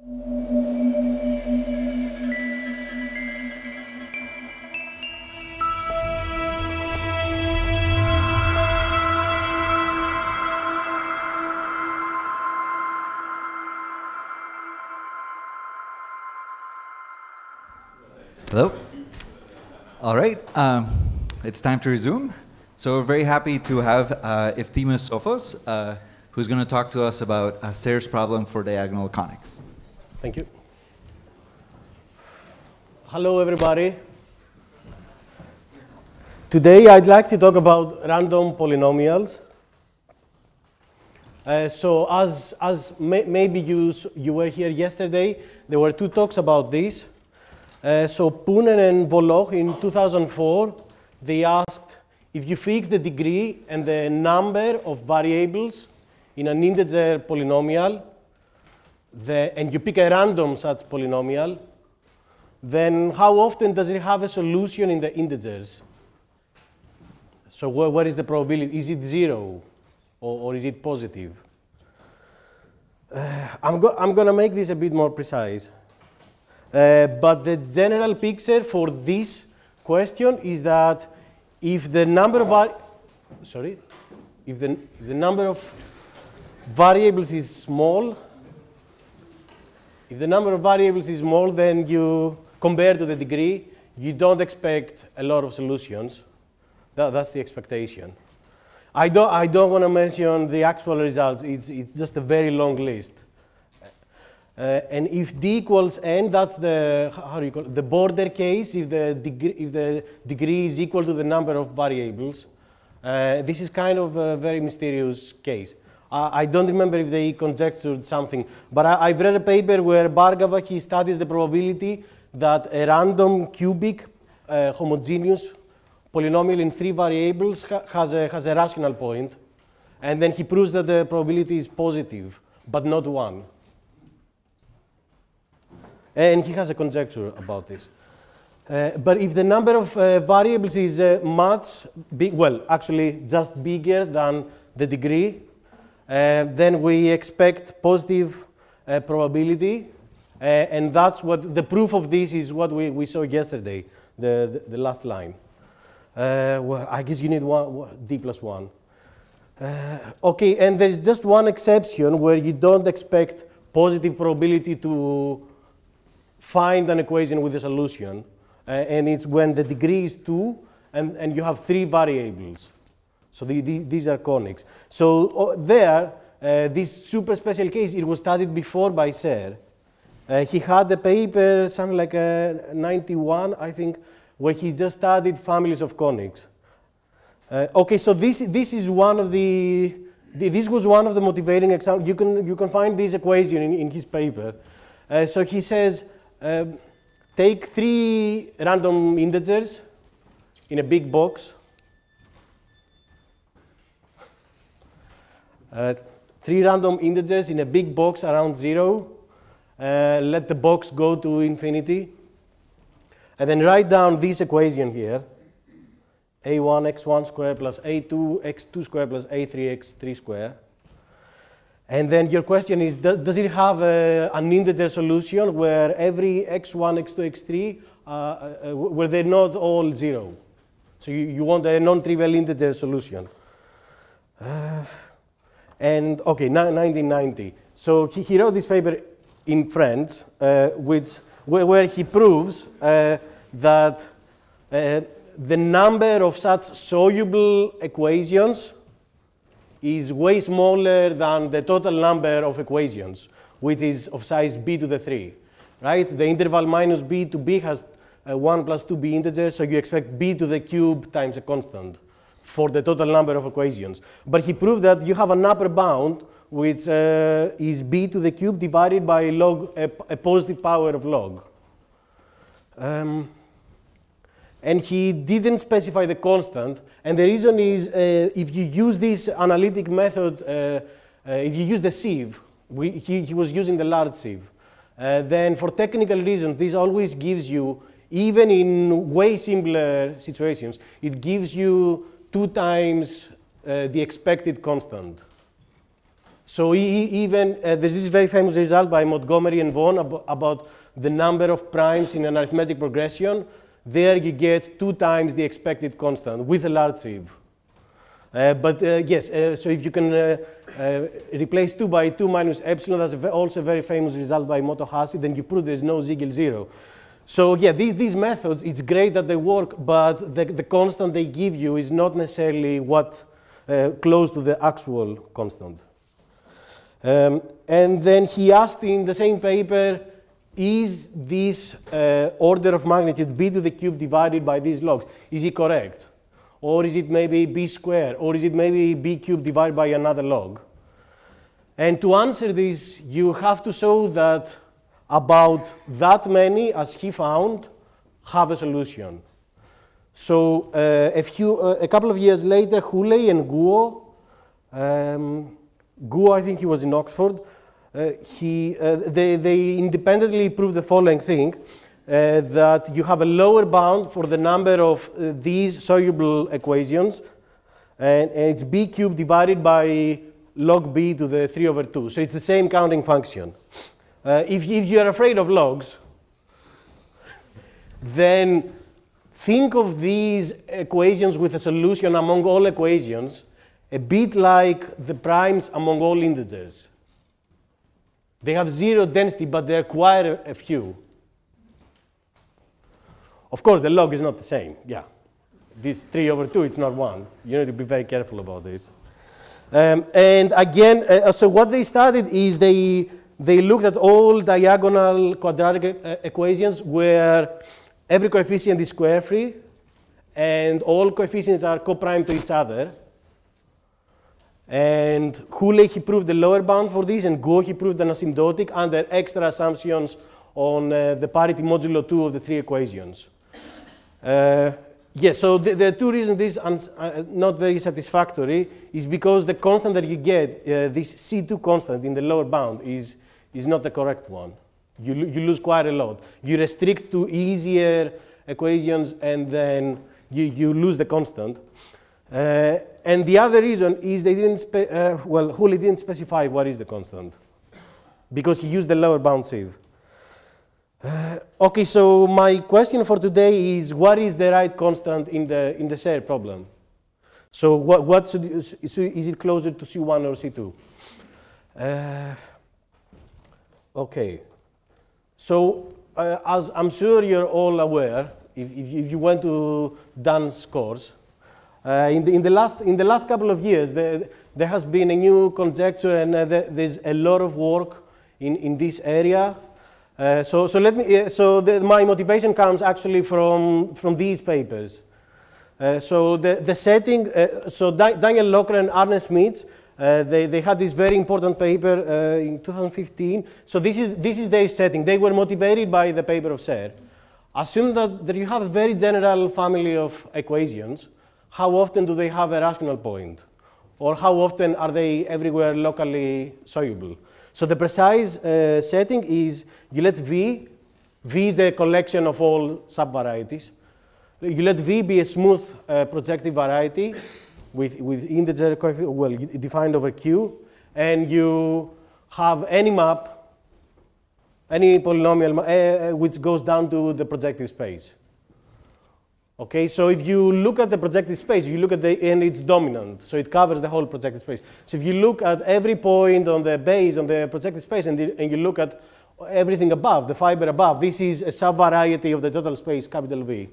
Hello. All right. It's time to resume. So we're very happy to have Efthymios Sofos, who's going to talk to us about Serre's problem for diagonal conics. Thank you. Hello, everybody. Today, I'd like to talk about random polynomials. So as maybe you were here yesterday, there were two talks about this. So Poonen and Voloch in 2004, they asked if you fix the degree and the number of variables in an integer polynomial, and you pick a random such polynomial, then how often does it have a solution in the integers? So what is the probability? Is it 0 or is it positive? I'm going to make this a bit more precise. But the general picture for this question is that if the number of variables is small, then you compare to the degree, you don't expect a lot of solutions. That's the expectation. I don't want to mention the actual results. It's just a very long list. And if d equals n, that's the, how do you call it, the border case, if the degree is equal to the number of variables. This is kind of a very mysterious case. I don't remember if they conjectured something, but I've read a paper where Bhargava, he studies the probability that a random cubic homogeneous polynomial in 3 variables has a rational point, and then he proves that the probability is positive, but not 1. And he has a conjecture about this. But if the number of variables is much big, well, actually just bigger than the degree, then we expect positive probability. And that's what the proof of this is what we saw yesterday, the last line. Well, I guess you need d plus 1. OK, and there's just one exception where you don't expect positive probability to find an equation with a solution, and it's when the degree is 2 and you have 3 variables. So these are conics. So this super special case, it was studied before by Serre. He had a paper, something like 91, I think, where he just studied families of conics. OK, so this is one of this was one of the motivating examples. You can find this equation in his paper. So he says, take 3 random integers in a big box. 3 random integers in a big box around 0. Let the box go to infinity. And then write down this equation here. a1 x1 squared plus a2 x2 squared plus a3 x3 squared. And then your question is, does it have an integer solution where every x1, x2, x3, where they're not all 0? So you want a non-trivial integer solution. And OK, 1990. So he wrote this paper in French, where he proves that the number of such soluble equations is way smaller than the total number of equations, which is of size b to the 3, right? The interval minus b to b has 1 plus 2b integers, so you expect b to the cube times a constant for the total number of equations. But he proved that you have an upper bound, which is b to the cube divided by log, a positive power of log. And he didn't specify the constant. And the reason is, if you use this analytic method, if you use the sieve, he was using the large sieve, then for technical reasons, this always gives you, even in way simpler situations, it gives you 2 times the expected constant. So even there's this very famous result by Montgomery and Bonn about the number of primes in an arithmetic progression. There you get 2 times the expected constant with a large sieve. Yes, so if you can replace 2 by 2 minus epsilon, that's also a very famous result by Moto-Hashi, then you prove there's no Siegel zero. So yeah, these methods, it's great that they work, but the constant they give you is not necessarily what close to the actual constant. And then he asked in the same paper, is this order of magnitude b to the cube divided by these logs, is it correct? Or is it maybe b squared? Or is it maybe b cubed divided by another log? And to answer this, you have to show that about that many, as he found, have a solution. So a couple of years later, Hooley and Guo, Guo, I think he was in Oxford, they independently proved the following thing, that you have a lower bound for the number of these soluble equations, and it's b cubed divided by log b to the 3/2. So it's the same counting function. If you're afraid of logs, then think of these equations with a solution among all equations, a bit like the primes among all integers. They have 0 density, but they require a few. Of course, the log is not the same. Yeah, this 3/2, it's not 1. You need to be very careful about this. And again, so what they studied is they looked at all diagonal quadratic equations where every coefficient is square free, and all coefficients are co-prime to each other. And Hooley, he proved the lower bound for this, and Guo, he proved an asymptotic under extra assumptions on the parity modulo 2 of the 3 equations. Yes, so the 2 reasons this is not very satisfactory is because the constant that you get, this C2 constant in the lower bound, is not the correct one. You lose quite a lot. You restrict to easier equations, and then you lose the constant. And the other reason is they didn't, Hooley didn't specify what is the constant, because he used the lower bound sieve. Okay, so my question for today is, what is the right constant in the Serre problem? So is it closer to C1 or C2? Okay, so as I'm sure you're all aware, if you went to Dan's course, in the last couple of years, there has been a new conjecture, and there's a lot of work in this area. My motivation comes actually from these papers. So the setting, Daniel Loughran and Loughran-Smeets, they had this very important paper in 2015. So this is their setting. They were motivated by the paper of Serre. Assume that you have a very general family of equations. How often do they have a rational point? Or how often are they everywhere locally soluble? So the precise setting is you let V is the collection of all subvarieties. You let V be a smooth projective variety with integer coefficient, well, defined over Q, and you have any map, any polynomial which goes down to the projective space. Okay, so if you look at the projective space, you look at and it's dominant, so it covers the whole projective space. So if you look at every point on the base on the projective space, and you look at everything above, the fiber above, this is a subvariety of the total space, capital V.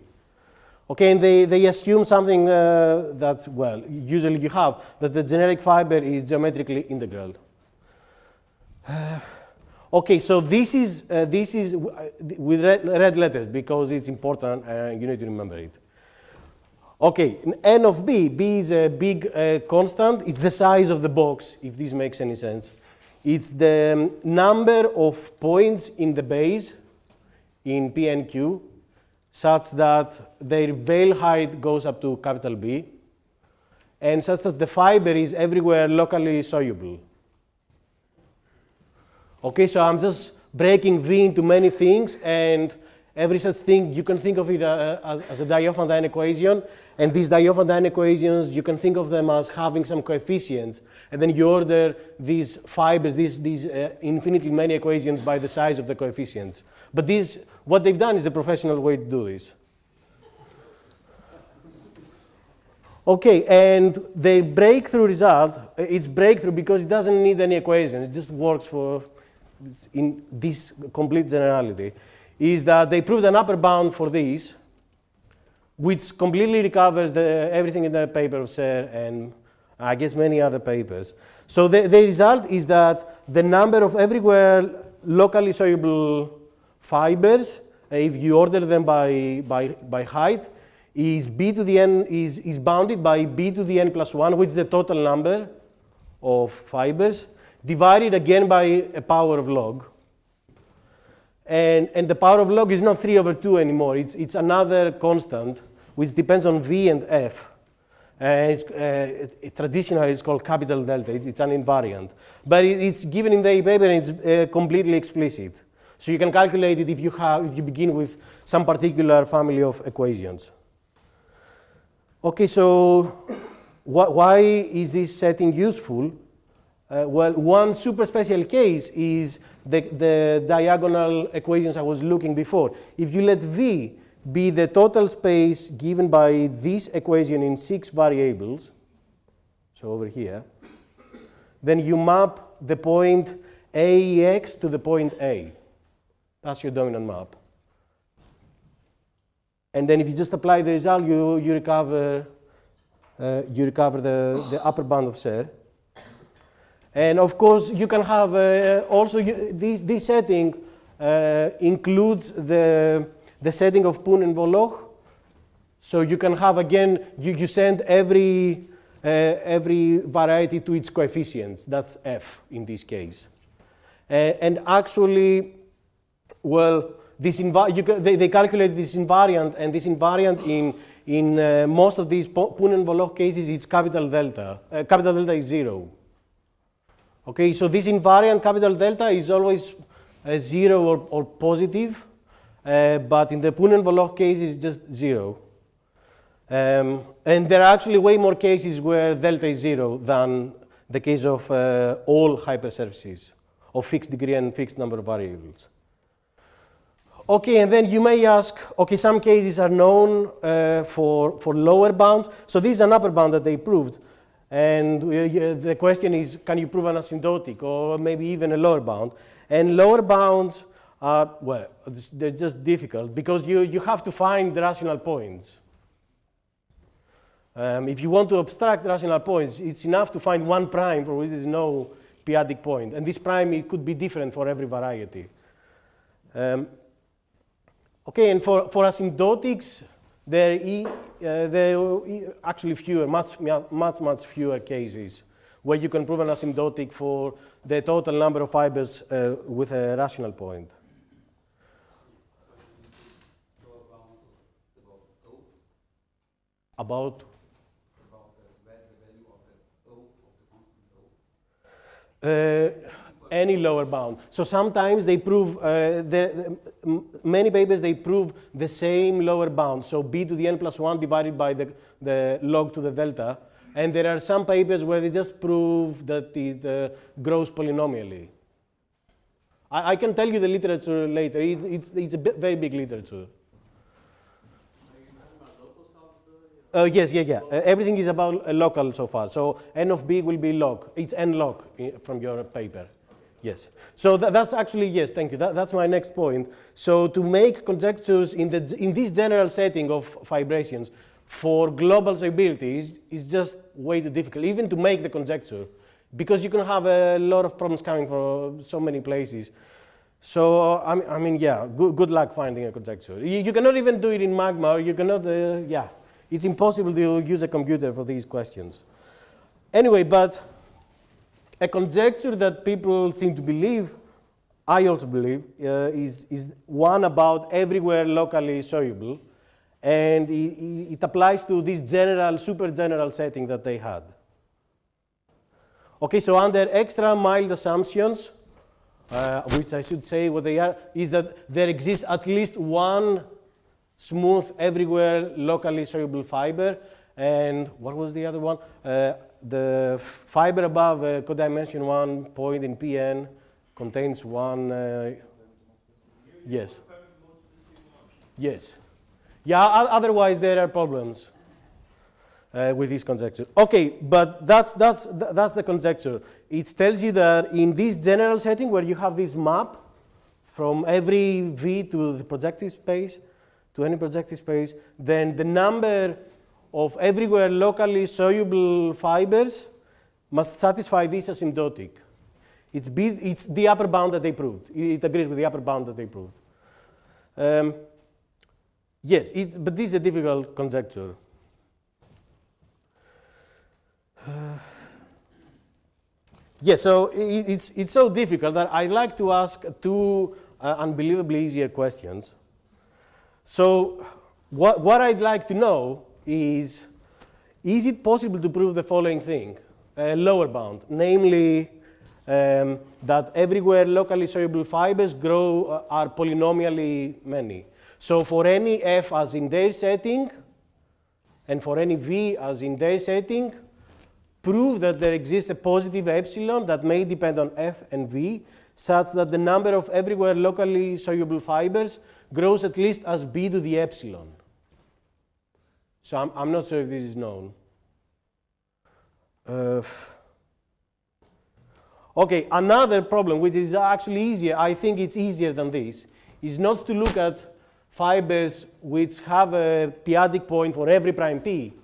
Okay, and they assume something that, well, usually you have, that the generic fiber is geometrically integral. Okay, so this is with red letters because it's important and you need to remember it. Okay, n of b is a big constant. It's the size of the box, if this makes any sense. It's the number of points in the base in P and Q such that their veil height goes up to capital B, and such that the fiber is everywhere locally soluble. Okay, so I'm just breaking V into many things, and every such thing, you can think of it as a Diophantine equation. And these Diophantine equations, you can think of them as having some coefficients. And then you order these fibers, these infinitely many equations by the size of the coefficients. But this, what they've done is the professional way to do this. Okay, and the breakthrough result, it's breakthrough because it doesn't need any equation. It just works for in this complete generality, is that they proved an upper bound for this, which completely recovers everything in the paper of Serre and I guess many other papers. So the result is that the number of everywhere locally soluble fibers, if you order them by height, is b to the n is bounded by b to the n plus 1, which is the total number of fibers, divided again by a power of log. And the power of log is not 3 over 2 anymore. It's another constant, which depends on v and f. And traditionally, it's called capital delta. It's an invariant. But it's given in the paper, and it's completely explicit. So you can calculate it if you begin with some particular family of equations. Okay, so why is this setting useful? Well, one super special case is the diagonal equations I was looking before. If you let V be the total space given by this equation in 6 variables, so over here, then you map the point AEX to the point A. That's your dominant map. And then if you just apply the result, you recover the upper bound of Serre. And of course, you can have also this setting includes the setting of Poon and Voloch. So you can have again, you send every variety to its coefficients. That's F in this case. And actually, well, they calculate this invariant, and this invariant in most of these Poon and Voloch cases, it's capital delta. Capital delta is 0. Okay, so this invariant capital delta is always 0 or positive, but in the Poon and Voloch case, it's just 0. And there are actually way more cases where delta is 0 than the case of all hypersurfaces of fixed degree and fixed number of variables. Okay, and then you may ask, okay, some cases are known for lower bounds. So this is an upper bound that they proved. And the question is, can you prove an asymptotic or maybe even a lower bound? And lower bounds are, well, they're just difficult because you have to find the rational points. If you want to abstract rational points, it's enough to find one prime for which there is no p-adic point. And this prime, it could be different for every variety. Okay, and for asymptotics, there are actually fewer, much fewer cases where you can prove an asymptotic for the total number of fibers with a rational point. About? The value of the O, of the constant O? Any lower bound. So sometimes they prove, many papers, they prove the same lower bound. So b to the n plus 1 divided by the log to the delta. And there are some papers where they just prove that it grows polynomially. I can tell you the literature later. It's a very big literature. Yes, yeah. Everything is about local so far. So n of b will be log. It's n log from your paper. Yes. So that's actually, yes, thank you. That's my next point. So to make conjectures in this general setting of vibrations for global solubility is just way too difficult, even to make the conjecture, because you can have a lot of problems coming from so many places. So, I mean, yeah, good luck finding a conjecture. You cannot even do it in magma, or you cannot, yeah. It's impossible to use a computer for these questions. Anyway, but a conjecture that people seem to believe, I also believe, is one about everywhere locally soluble. And it applies to this general, super general setting that they had. Okay, so under extra mild assumptions, which I should say what they are, is that there exists at least one smooth, everywhere, locally soluble fiber. And what was the other one? The fiber above codimension 1 point in Pn contains one. Yes. Yes. Yeah, otherwise there are problems with this conjecture. Okay, but that's the conjecture. It tells you that in this general setting where you have this map from every V to the projective space, to any projective space, then the number of everywhere locally soluble fibers must satisfy this asymptotic. It's the upper bound that they proved. It agrees with the upper bound that they proved. Yes, but this is a difficult conjecture. Yes, so it's so difficult that I'd like to ask two unbelievably easier questions. So what I'd like to know is it possible to prove the following thing, lower bound, namely that everywhere locally soluble fibers grow are polynomially many. So for any f as in their setting, and for any v as in their setting, prove that there exists a positive epsilon that may depend on f and v, such that the number of everywhere locally soluble fibers grows at least as b to the epsilon. So I'm not sure if this is known. Okay, another problem, which is actually easier, I think it's easier than this, is not to look at fibers which have a p-adic point for every prime p,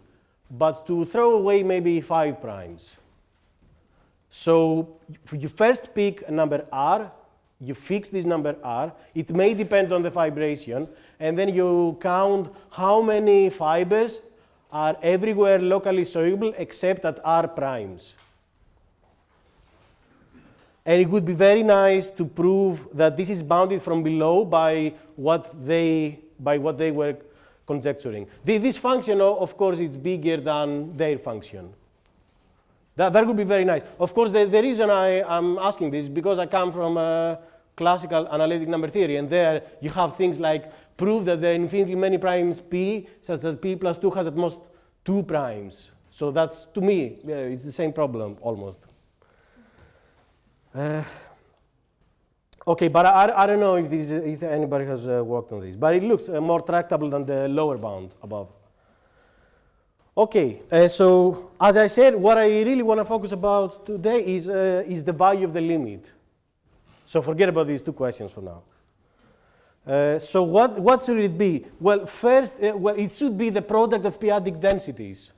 but to throw away maybe 5 primes. So you first pick a number r, you fix this number r, it may depend on the fibration, and then you count how many fibers are everywhere locally soluble except at r primes. And it would be very nice to prove that this is bounded from below by what they were conjecturing. This function, of course, is bigger than their function. That would be very nice. Of course, the reason I'm asking this is because I come from classical analytic number theory, and there you have things like prove that there are infinitely many primes p, such that p plus 2 has at most 2 primes. So that's, to me, it's the same problem, almost. Okay, but I don't know if anybody has worked on this, but it looks more tractable than the lower bound above. Okay, so as I said, what I really want to focus about today is the value of the limit. So forget about these two questions for now. So what should it be? Well, first, it should be the product of p-adic densities.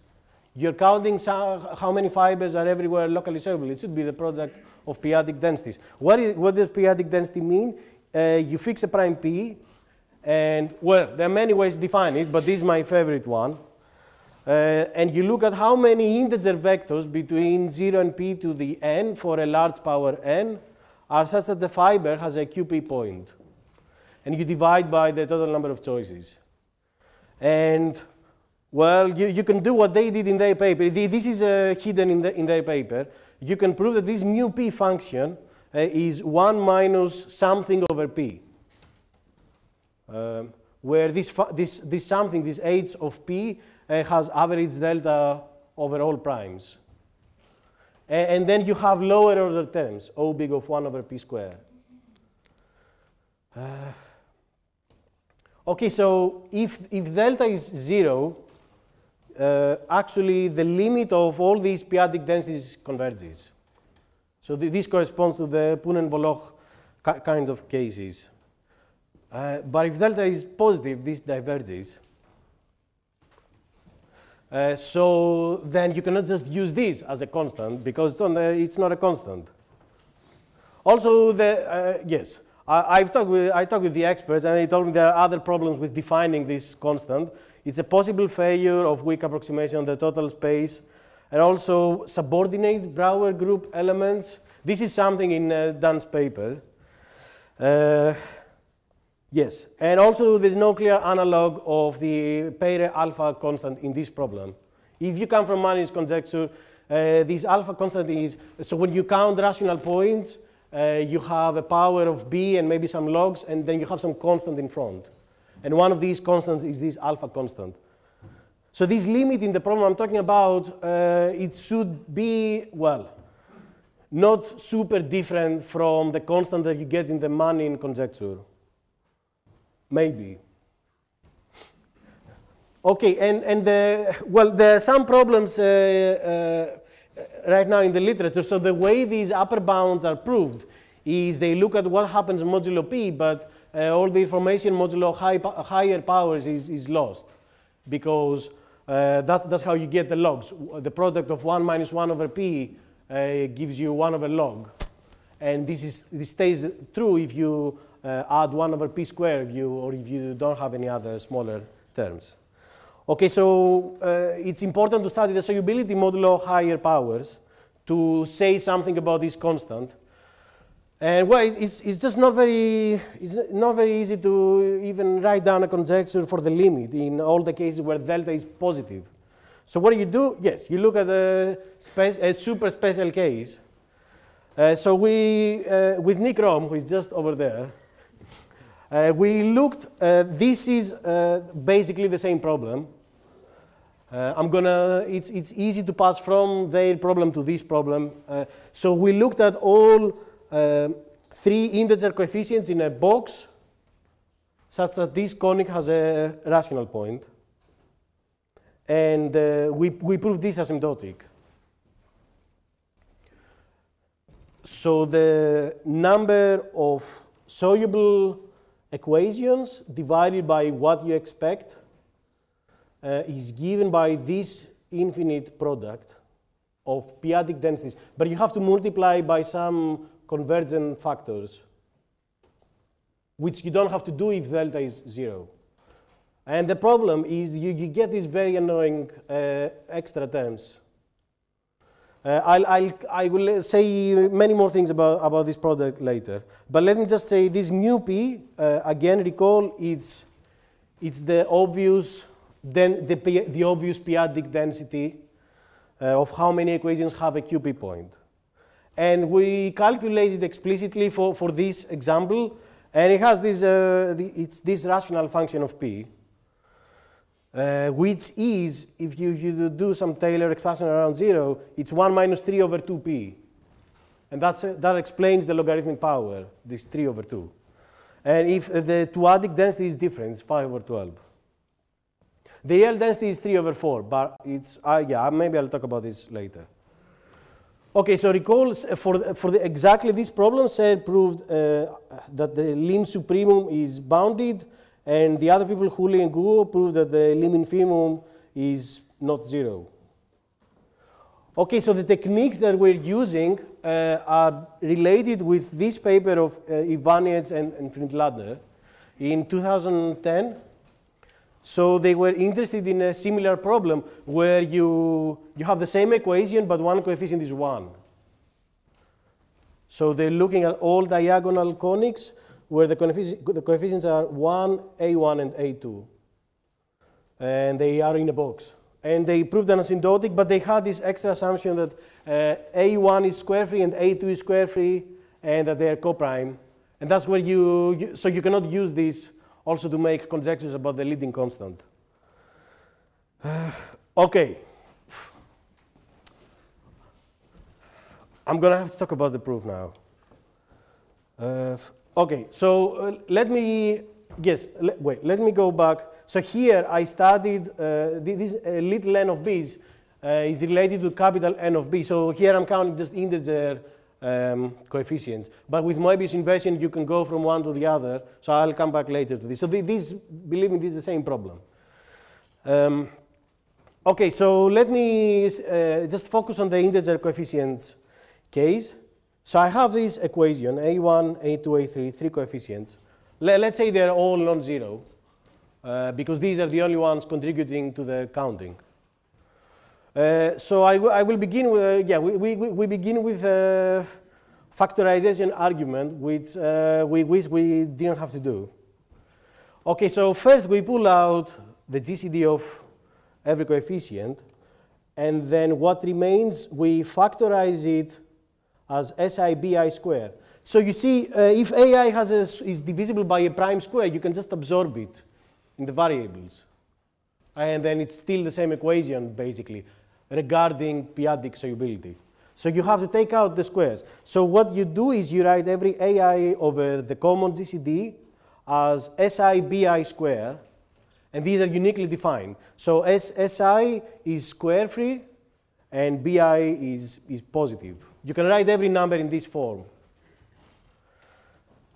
You're counting how many fibers are everywhere locally soluble. It should be the product of p-adic densities. What does p-adic density mean? You fix a prime p, and, well, there are many ways to define it, but this is my favorite one. And you look at how many integer vectors between 0 and p to the n for a large power n are such that the fiber has a QP point. And you divide by the total number of choices. And, well, you can do what they did in their paper. This is hidden in their paper. You can prove that this mu p function is 1 minus something over p, where this something, this h of p, has average delta over all primes. And then you have lower order terms, O big of 1 over p squared. Okay, so if delta is 0, actually the limit of all these p-adic densities converges. So this corresponds to the Punen-Voloch kind of cases. But if delta is positive, this diverges. So then you cannot just use this as a constant, because it's not a constant. Also, yes, I talked with the experts, and they told me there are other problems with defining this constant. It's a possible failure of weak approximation of the total space, and also subordinate Brouwer group elements. This is something in Dunn's paper. Yes, and also there's no clear analog of the Peire alpha constant in this problem. If you come from Manning's conjecture, this alpha constant is, so when you count rational points, you have a power of b and maybe some logs, and then you have some constant in front. And one of these constants is this alpha constant. So this limit in the problem I'm talking about, it should be, well, not super different from the constant that you get in the Manning conjecture. Maybe. Okay, and well, there are some problems right now in the literature. So the way these upper bounds are proved is they look at what happens modulo p, but all the information modulo higher powers is lost, because that's how you get the logs. The product of 1 minus 1 over p gives you 1 over log. And this stays true if you add 1 over p squared, or if you don't have any other smaller terms. Okay, so it's important to study the solubility modulo higher powers to say something about this constant. And well, it's just not very easy to even write down a conjecture for the limit in all the cases where delta is positive. So what do? Yes, you look at a super special case. So we, with Nick Rom, who is just over there, we looked, this is basically the same problem. It's easy to pass from their problem to this problem. So we looked at all 3 integer coefficients in a box such that this conic has a rational point. And we proved this asymptotic. So the number of soluble equations divided by what you expect is given by this infinite product of p-adic densities. But you have to multiply by some convergent factors, which you don't have to do if delta is 0. And the problem is you get these very annoying extra terms. I will say many more things about this product later. But let me just say this mu p, again, recall it's the obvious, the obvious p-adic density of how many equations have a QP point. And we calculated explicitly for this example, and it has this, it's this rational function of p, which is, if you do some Taylor expansion around 0, it's 1 minus 3 over 2p. And that explains the logarithmic power, this 3 over 2. And if the two-adic density is different, it's 5 over 12. The L density is 3 over 4, but it's, yeah, maybe I'll talk about this later. Okay, so recall for exactly this problem, Serre proved that the lim supremum is bounded, and the other people, Hooley and Guo, proved that the lim infimum is not 0. Okay, so the techniques that we're using are related with this paper of Efthymios and Friedlander in 2010. So they were interested in a similar problem where you have the same equation, but one coefficient is 1. So they're looking at all diagonal conics where the coefficients are 1, A1, and A2. And they are in a box. And they proved an asymptotic, but they had this extra assumption that A1 is square free and A2 is square free, and that they are coprime. And that's where so you cannot use this also to make conjectures about the leading constant. Okay. I'm going to have to talk about the proof now. Okay, so let me go back. So here I studied this little n of b's is related to capital N of b. So here I'm counting just integer coefficients. But with Moebius inversion, you can go from one to the other. So I'll come back later to this. So believe me, this is the same problem. Okay, so let me just focus on the integer coefficients case. So I have this equation, A1, A2, A3, 3 coefficients. Let's say they're all non-zero, because these are the only ones contributing to the counting. So I will begin with, we begin with a factorization argument, which we wish we didn't have to do. Okay, so first we pull out the GCD of every coefficient, and then what remains, we factorize it as SIBI square. So you see, if AI is divisible by a prime square, you can just absorb it in the variables. And then it's still the same equation, basically, regarding p-adic solubility. So you have to take out the squares. So what you do is you write every AI over the common GCD as SIBI square, and these are uniquely defined. So SI is square free, and BI is positive. You can write every number in this form.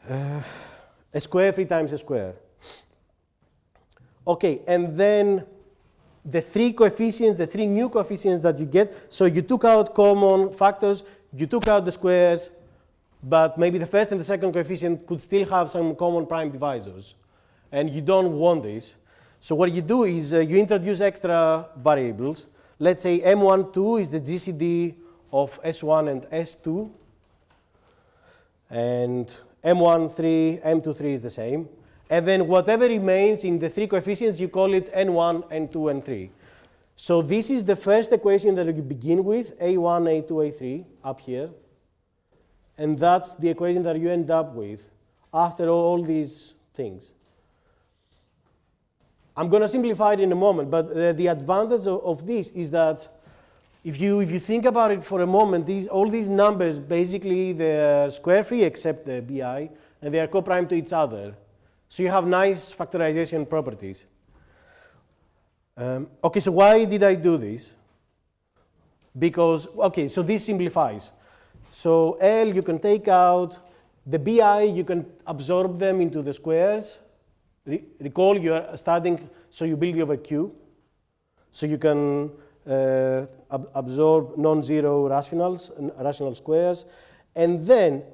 A square free times a square. Okay, and then the three coefficients, the three new coefficients that you get. So you took out common factors, you took out the squares, but maybe the first and the second coefficient could still have some common prime divisors. And you don't want this. So what you do is you introduce extra variables. Let's say M12 is the GCD of S1 and S2. And M13, M23 is the same. And then whatever remains in the three coefficients, you call it N1, N2, N3. So this is the first equation that you begin with, A1, A2, A3, up here. And that's the equation that you end up with after all these things. I'm going to simplify it in a moment, but the advantage of this is that if you think about it for a moment, all these numbers, basically, they're square free except the BI, and they are co-prime to each other. So you have nice factorization properties. Okay, so why did I do this? Because, okay, so this simplifies. So L, you can take out. The BI, you can absorb them into the squares. Recall you are starting, so you build over Q. So you can absorb non-zero rationals, rational squares. And then,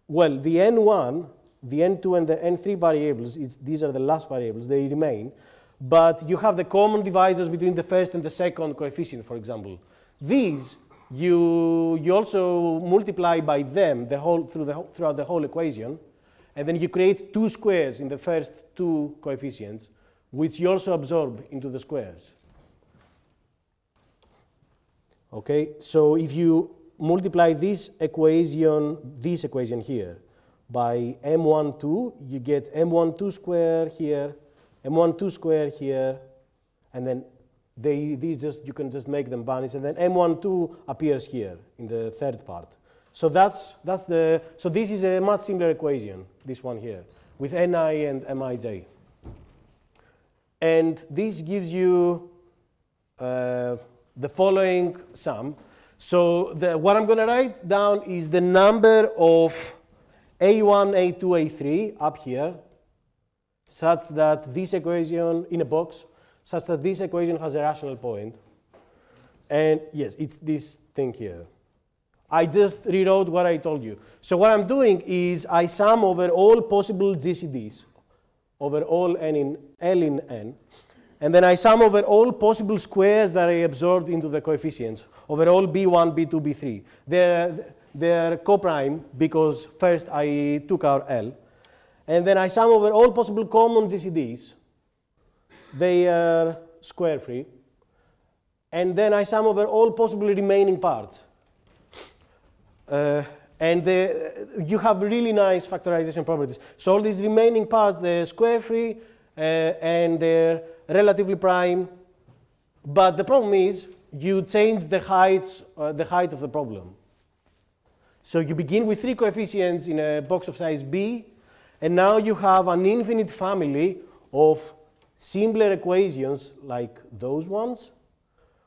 well, the N1, the N2 and the N3 variables, these are the last variables, they remain. But you have the common divisors between the first and the second coefficient, for example. These, you also multiply by them throughout the whole equation. And then you create two squares in the first two coefficients, which you also absorb into the squares. Okay, so if you multiply this equation here by M12, you get M12 square here, M12 square here, and then you can just make them vanish, and then M12 appears here in the third part. So so this is a much simpler equation, this one here, with Ni and Mij. And this gives you the following sum. So what I'm going to write down is the number of A1, A2, A3 up here, such that this equation, in a box, such that this equation has a rational point. And yes, it's this thing here. I just rewrote what I told you. So what I'm doing is I sum over all possible GCDs, over all L in N. And then I sum over all possible squares that I absorbed into the coefficients, over all B1, B2, B3. They're co-prime because first I took out L. And then I sum over all possible common GCDs. They are square free. And then I sum over all possible remaining parts. And you have really nice factorization properties. So all these remaining parts, they're square free and they're relatively prime. But the problem is you change the height of the problem. So you begin with three coefficients in a box of size B, and now you have an infinite family of simpler equations like those ones,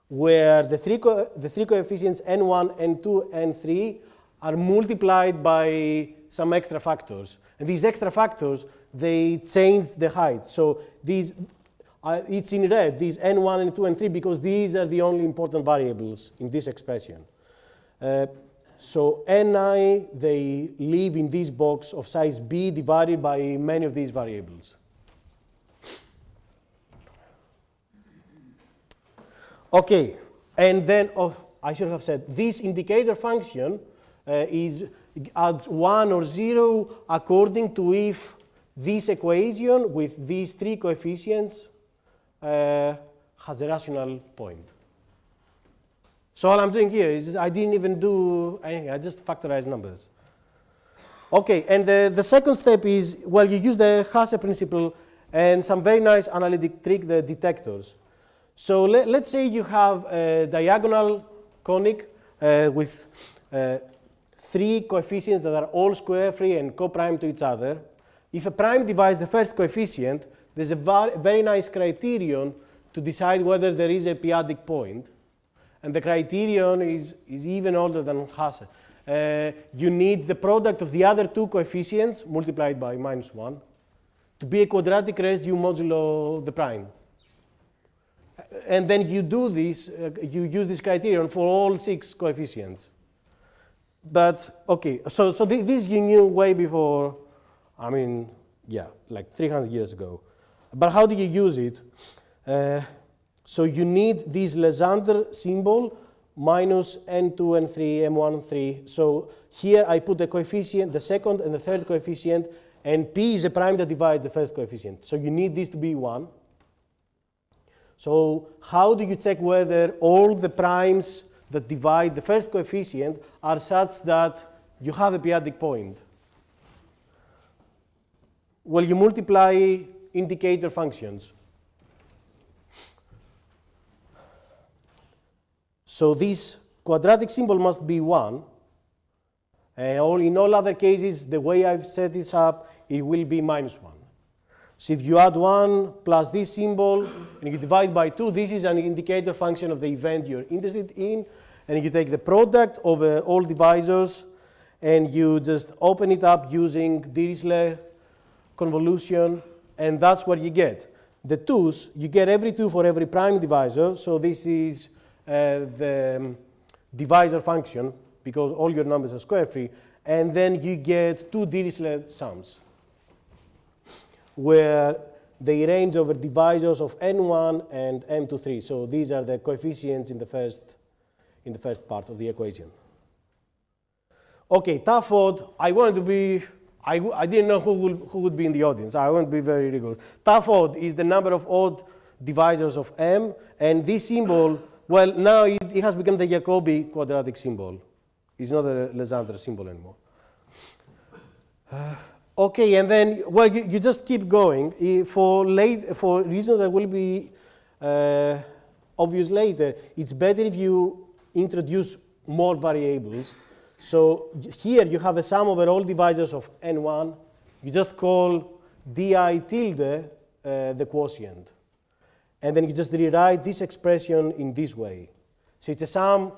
where the three coefficients N1, N2, N3 are multiplied by some extra factors. And these extra factors, they change the height. So these, it's in red, these N1, N2, N3, because these are the only important variables in this expression. So Ni, they live in this box of size B divided by many of these variables. Okay, and then I should have said this indicator function adds 1 or 0 according to if this equation with these three coefficients has a rational point. So all I'm doing here is I didn't even do anything. I just factorized numbers. OK, and the second step is, well, you use the Hasse principle and some very nice analytic trick, the detectors. So let's say you have a diagonal conic with 3 coefficients that are all square free and co-prime to each other. If a prime divides the first coefficient, there's a very nice criterion to decide whether there is a p-adic point. And the criterion is even older than Hasse. You need the product of the other 2 coefficients multiplied by -1 to be a quadratic residue modulo the prime. And then you do this, you use this criterion for all 6 coefficients. But, OK, so this you knew way before, I mean, yeah, like 300 years ago. But how do you use it? So you need this Legendre symbol minus n2, n3, m1, 3. So here I put the coefficient, the second and the third coefficient, and p is a prime that divides the first coefficient. So you need this to be 1. So how do you check whether all the primes that divide the first coefficient are such that you have a p-adic point? Well, you multiply indicator functions. So this quadratic symbol must be 1. And in all other cases, the way I've set this up, it will be -1. So if you add 1 plus this symbol, and you divide by 2, this is an indicator function of the event you're interested in. And you take the product over all divisors, and you just open it up using Dirichlet convolution, and that's what you get. The 2's, you get every 2 for every prime divisor. So this is the divisor function, because all your numbers are square free. And then you get 2 Dirichlet sums, where they range over divisors of n1 and m23. So these are the coefficients in the first part of the equation. OK, tough odd. I wanted to be, I didn't know who would be in the audience. I want to be very rigorous. Tough odd is the number of odd divisors of m. And this symbol, well, now it has become the Jacobi quadratic symbol. It's not a Legendre symbol anymore. OK, and then, well, you just keep going. For reasons that will be obvious later, it's better if you introduce more variables. So here you have a sum over all divisors of n1. You just call di tilde the quotient. And then you just rewrite this expression in this way. So it's a sum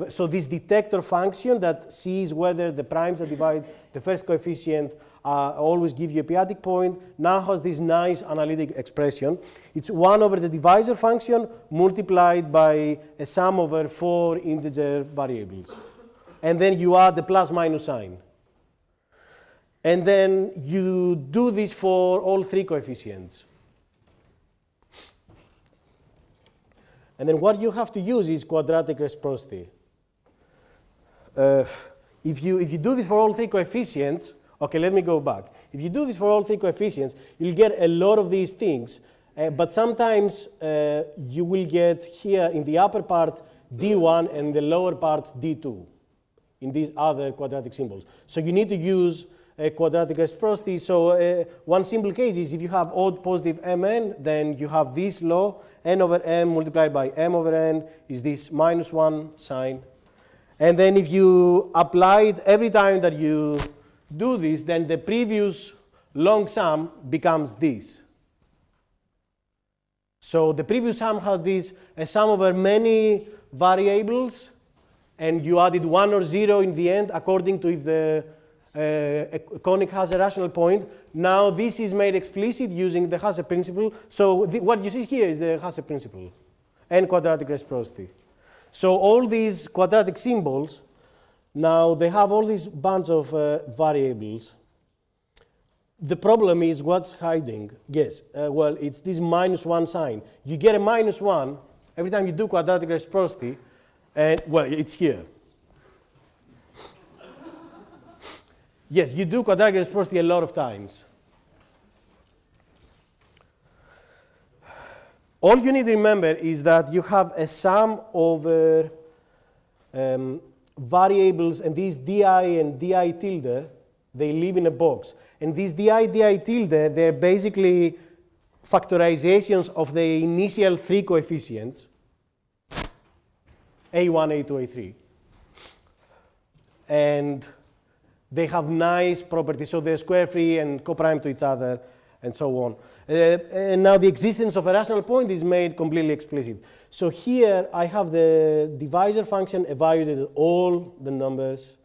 so this detector function that sees whether the primes that divide the first coefficient always give you a p-adic point, now has this nice analytic expression. It's 1 over the divisor function multiplied by a sum over 4 integer variables. And then you add the plus minus sign. And then you do this for all 3 coefficients. And then what you have to use is quadratic reciprocity. If you do this for all 3 coefficients, OK, let me go back. If you do this for all 3 coefficients, you'll get a lot of these things. But sometimes you will get here in the upper part d1 and the lower part d2 in these other quadratic symbols. So you need to use a quadratic reciprocity. So one simple case is if you have odd positive mn, then you have this law, n over m multiplied by m over n is this -1 sign. And then if you apply it every time that you do this, then the previous long sum becomes this. So the previous sum had this, a sum over many variables, and you added 1 or 0 in the end according to if the a conic has a rational point. Now this is made explicit using the Hasse principle. So what you see here is the Hasse principle and quadratic reciprocity. So all these quadratic symbols, now they have all these bunch of variables. The problem is what's hiding. Yes, well, it's this -1 sign. You get a -1 every time you do quadratic reciprocity, and well, it's here. Yes, you do quadratic reciprocity a lot of times. All you need to remember is that you have a sum over variables, and these di and di tilde, they live in a box. And these di tilde, they're basically factorizations of the initial three coefficients, A1, A2, A3. And they have nice properties, so they're square free and coprime to each other, and so on. And now the existence of a rational point is made completely explicit. So here I have the divisor function evaluated all the numbers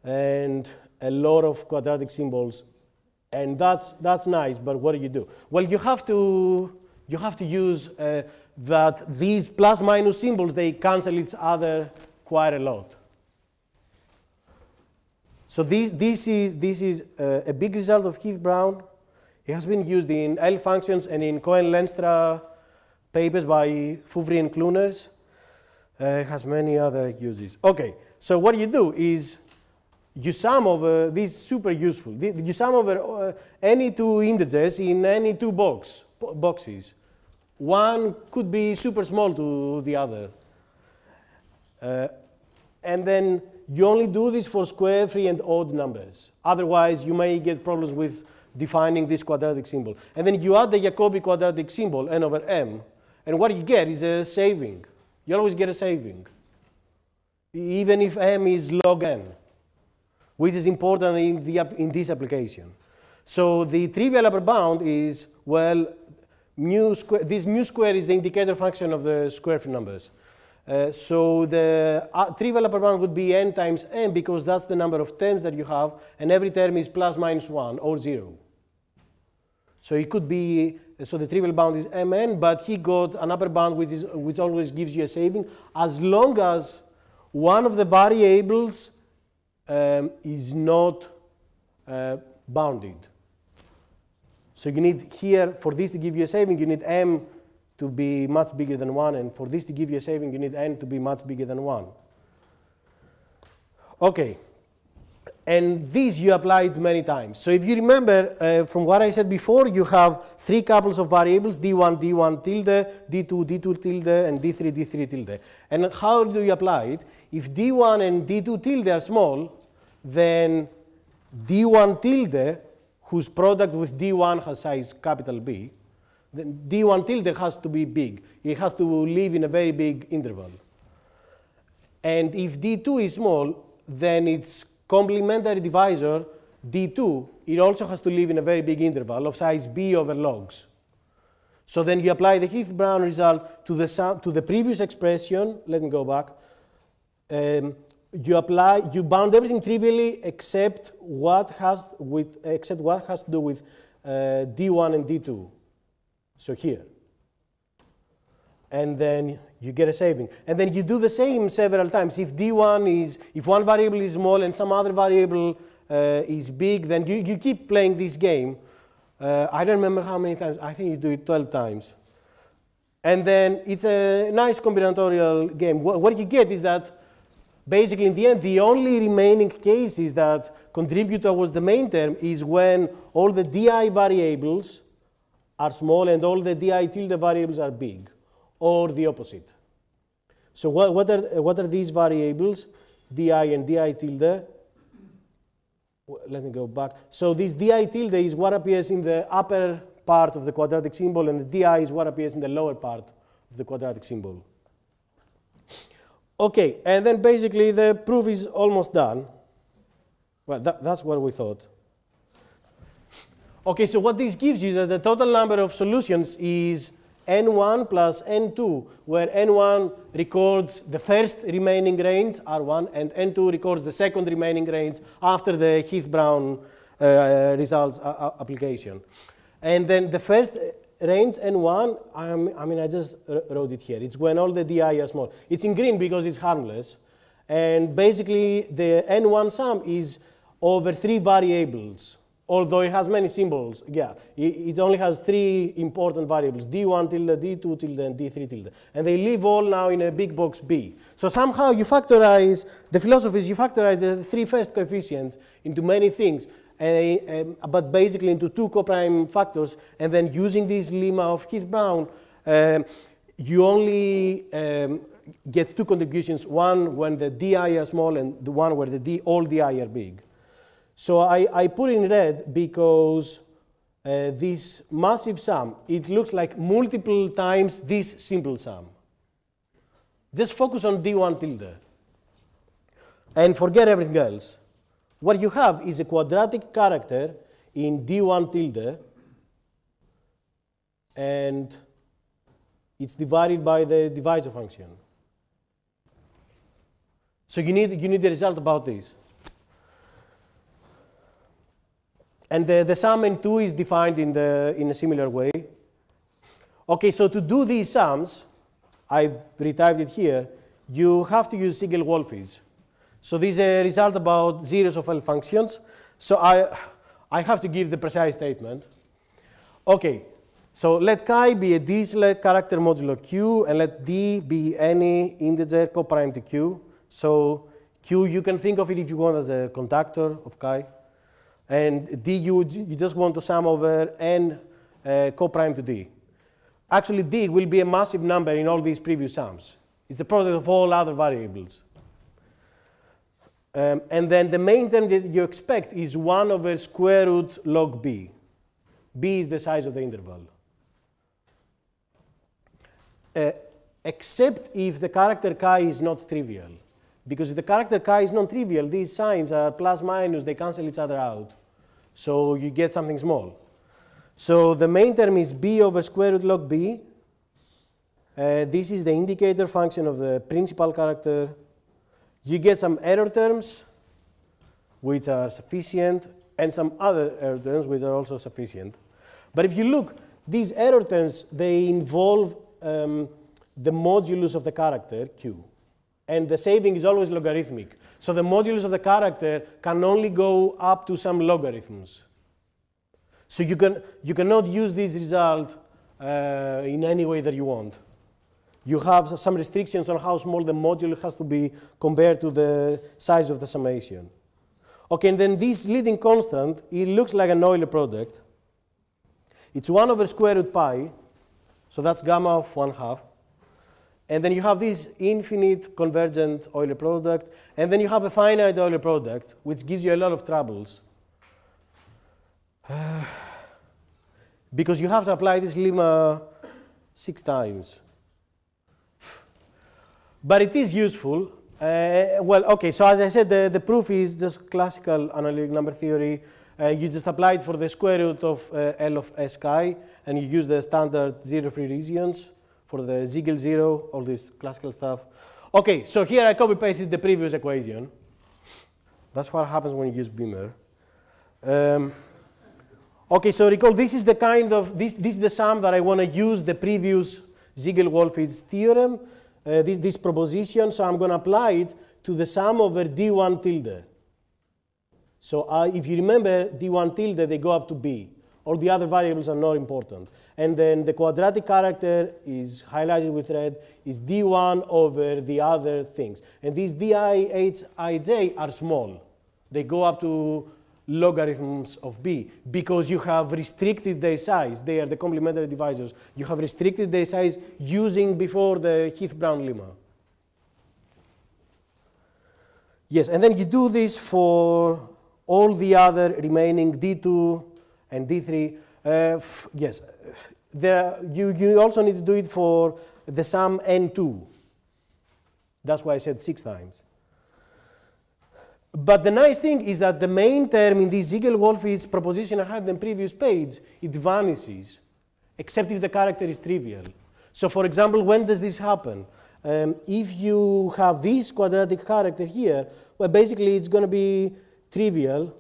and a lot of quadratic symbols, and that's nice. But what do? Well, you have to use that these plus minus symbols, they cancel each other quite a lot. So this is a big result of Heath-Brown. It has been used in L functions and in Cohen-Lenstra papers by Fouvry and Cluners. It has many other uses. Okay, so what you do is you sum over, this is super useful, you sum over any two integers in any two boxes. One could be super small to the other. And then you only do this for square free and odd numbers. Otherwise, you may get problems with defining this quadratic symbol. And then you add the Jacobi quadratic symbol, n over m, and what you get is a saving. You always get a saving, even if m is log n, which is important in this application. So the trivial upper bound is, well, this mu square is the indicator function of the square free numbers. So the trivial upper bound would be n times m, because that's the number of terms that you have, and every term is plus minus 1 or 0. So it could be, so the trivial bound is mn, but he got an upper bound which always gives you a saving, as long as one of the variables is not bounded. So you need here, for this to give you a saving, you need m to be much bigger than 1, and for this to give you a saving, you need n to be much bigger than 1. Okay, and this you applied many times. So if you remember from what I said before, you have three couples of variables, d1, d1 tilde, d2, d2 tilde, and d3, d3 tilde. And how do you apply it? If d1 and d2 tilde are small, then d1 tilde, whose product with d1 has size capital B, then d1 tilde has to be big. It has to live in a very big interval. And if d2 is small, then its complementary divisor, d2, it also has to live in a very big interval of size b over logs. So then you apply the Heath-Brown result to the previous expression. Let me go back. You bound everything trivially except what has to do with d1 and d2. So here. And then you get a saving. And then you do the same several times. If if one variable is small and some other variable is big, then you keep playing this game. I don't remember how many times. I think you do it 12 times. And then it's a nice combinatorial game. What you get is that basically in the end, the only remaining cases that contribute towards the main term is when all the di variables are small and all the di tilde variables are big, or the opposite. So what are these variables, di and di tilde? Let me go back. So this di tilde is what appears in the upper part of the quadratic symbol, and the di is what appears in the lower part of the quadratic symbol. Okay, and then basically the proof is almost done. Well, that's what we thought. Okay, so what this gives you is that the total number of solutions is n1 plus n2, where n1 records the first remaining range, R1, and n2 records the second remaining range after the Heath-Brown results application. And then the first range, n1, I just wrote it here. It's when all the di are small. It's in green because it's harmless. And basically, the n1 sum is over 3 variables. Although it has many symbols, yeah, it only has 3 important variables, d1 tilde, d2 tilde, and d3 tilde. And they live all now in a big box B. So somehow you factorize, the philosophy is you factorize the 3 first coefficients into many things, but basically into 2 coprime factors, and then using this lemma of Heath-Brown, you only get two contributions, one when the di are small and the one where the all di are big. So I put in red because this massive sum, it looks like multiple times this simple sum. Just focus on d1 tilde and forget everything else. What you have is a quadratic character in d1 tilde, and it's divided by the divisor function. So you need the result about this. And the sum n2 is defined in a similar way. Okay, so to do these sums, I've retyped it here, you have to use Siegel-Wallisz. So this is a result about zeros of L functions. So I have to give the precise statement. Okay, so let chi be a Dirichlet character modulo q, and let d be any integer coprime to q. So q, you can think of it if you want as a conductor of chi. And d, you just want to sum over n coprime to d. Actually, d will be a massive number in all these previous sums. It's the product of all other variables. And then the main term that you expect is 1 over square root log b. B is the size of the interval. Except if the character chi is not trivial. Because if the character chi is non-trivial, these signs are plus minus, they cancel each other out. So you get something small. So the main term is b over square root log b. This is the indicator function of the principal character. You get some error terms, which are sufficient, and some other error terms, which are also sufficient. But if you look, these error terms, they involve the modulus of the character, q. And the saving is always logarithmic. So the modulus of the character can only go up to some logarithms. So you cannot use this result in any way that you want. You have some restrictions on how small the module has to be compared to the size of the summation. Okay, and then this leading constant, it looks like an Euler product. It's 1 over square root pi, so that's gamma of 1/2. And then you have this infinite convergent Euler product, and then you have a finite Euler product, which gives you a lot of troubles. Because you have to apply this lemma 6 times. But it is useful. Well, okay, so as I said, the proof is just classical analytic number theory. You just apply it for the square root of L of S chi, and you use the standard zero-free regions for the Siegel zero, all this classical stuff. Okay, so here I copy-pasted the previous equation. That's what happens when you use Beamer. Okay, so recall this is the kind of, this is the sum that I want to use the previous Siegel-Wallisz theorem, this proposition, so I'm going to apply it to the sum over d1 tilde. So if you remember, d1 tilde, they go up to b. All the other variables are not important. And then the quadratic character is highlighted with red, is d1 over the other things. And these di, h, I, j are small. They go up to logarithms of b because you have restricted their size. They are the complementary divisors. You have restricted their size using before the Heath-Brown lemma. Yes, and then you do this for all the other remaining d2 and d3. Yes, you also need to do it for the sum n2. That's why I said 6 times. But the nice thing is that the main term in this Siegel-Wallisz proposition I had on the previous page, it vanishes, except if the character is trivial. So for example, when does this happen? If you have this quadratic character here, well, basically it's going to be trivial.